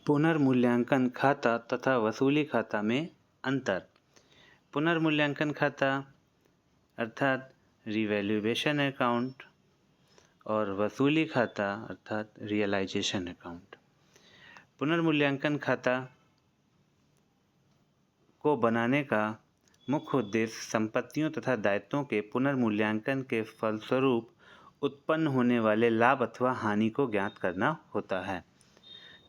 पुनर्मूल्यांकन खाता तथा वसूली खाता में अंतर। पुनर्मूल्यांकन खाता अर्थात रिवैल्यूएशन अकाउंट और वसूली खाता अर्थात रियलाइजेशन अकाउंट। पुनर्मूल्यांकन खाता को बनाने का मुख्य उद्देश्य संपत्तियों तथा दायित्वों के पुनर्मूल्यांकन के फलस्वरूप उत्पन्न होने वाले लाभ अथवा हानि को ज्ञात करना होता है,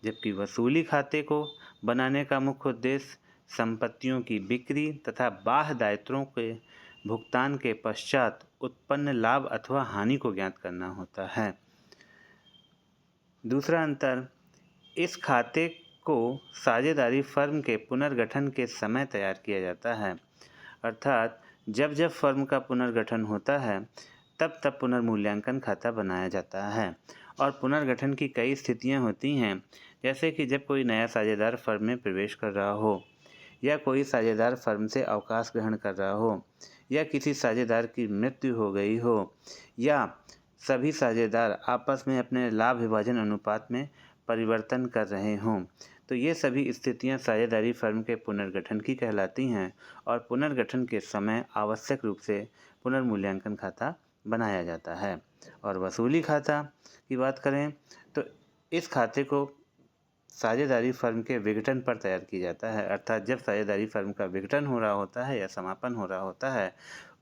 जबकि वसूली खाते को बनाने का मुख्य उद्देश्य संपत्तियों की बिक्री तथा बाह्य दायित्वों के भुगतान के पश्चात उत्पन्न लाभ अथवा हानि को ज्ञात करना होता है। दूसरा अंतर, इस खाते को साझेदारी फर्म के पुनर्गठन के समय तैयार किया जाता है, अर्थात जब जब फर्म का पुनर्गठन होता है तब तब पुनर्मूल्यांकन खाता बनाया जाता है। और पुनर्गठन की कई स्थितियां होती हैं, जैसे कि जब कोई नया साझेदार फर्म में प्रवेश कर रहा हो, या कोई साझेदार फर्म से अवकाश ग्रहण कर रहा हो, या किसी साझेदार की मृत्यु हो गई हो, या सभी साझेदार आपस में अपने लाभ विभाजन अनुपात में परिवर्तन कर रहे हों। तो ये सभी स्थितियां साझेदारी फर्म के पुनर्गठन की कहलाती हैं और पुनर्गठन के समय आवश्यक रूप से पुनर्मूल्यांकन खाता बनाया जाता है। और वसूली खाता की बात करें तो इस खाते को साझेदारी फर्म के विघटन पर तैयार किया जाता है, अर्थात जब साझेदारी फर्म का विघटन हो रहा होता है या समापन हो रहा होता है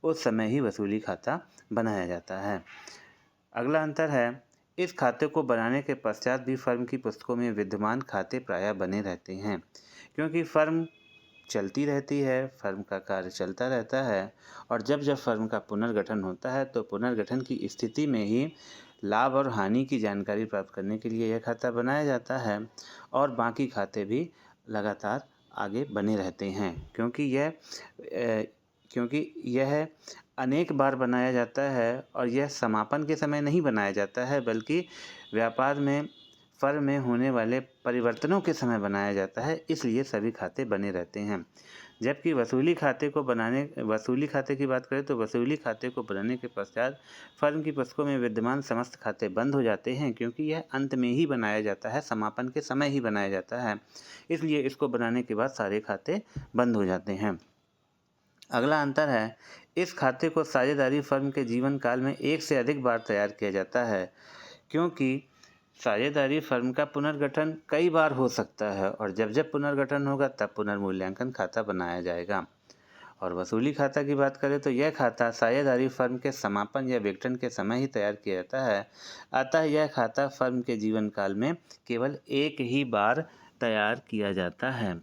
उस समय ही वसूली खाता बनाया जाता है। अगला अंतर है, इस खाते को बनाने के पश्चात भी फर्म की पुस्तकों में विद्यमान खाते प्रायः बने रहते हैं, क्योंकि फर्म चलती रहती है, फर्म का कार्य चलता रहता है और जब जब फर्म का पुनर्गठन होता है तो पुनर्गठन की स्थिति में ही लाभ और हानि की जानकारी प्राप्त करने के लिए यह खाता बनाया जाता है और बाकी खाते भी लगातार आगे बने रहते हैं, क्योंकि यह अनेक बार बनाया जाता है और यह समापन के समय नहीं बनाया जाता है, बल्कि व्यापार में फर्म में होने वाले परिवर्तनों के समय बनाया जाता है, इसलिए सभी खाते बने रहते हैं। जबकि वसूली खाते की बात करें तो वसूली खाते को बनाने के पश्चात फर्म की पुस्तकों में विद्यमान समस्त खाते बंद हो जाते हैं, क्योंकि यह अंत में ही बनाया जाता है, समापन के समय ही बनाया जाता है, इसलिए इसको बनाने के बाद सारे खाते बंद हो जाते हैं। अगला अंतर है, इस खाते को साझेदारी फर्म के जीवन काल में एक से अधिक बार तैयार किया जाता है, क्योंकि साझेदारी फर्म का पुनर्गठन कई बार हो सकता है और जब जब पुनर्गठन होगा तब पुनर्मूल्यांकन खाता बनाया जाएगा। और वसूली खाता की बात करें तो यह खाता साझेदारी फर्म के समापन या विघटन के समय ही तैयार किया जाता है, अतः यह खाता फर्म के जीवन काल में केवल एक ही बार तैयार किया जाता है।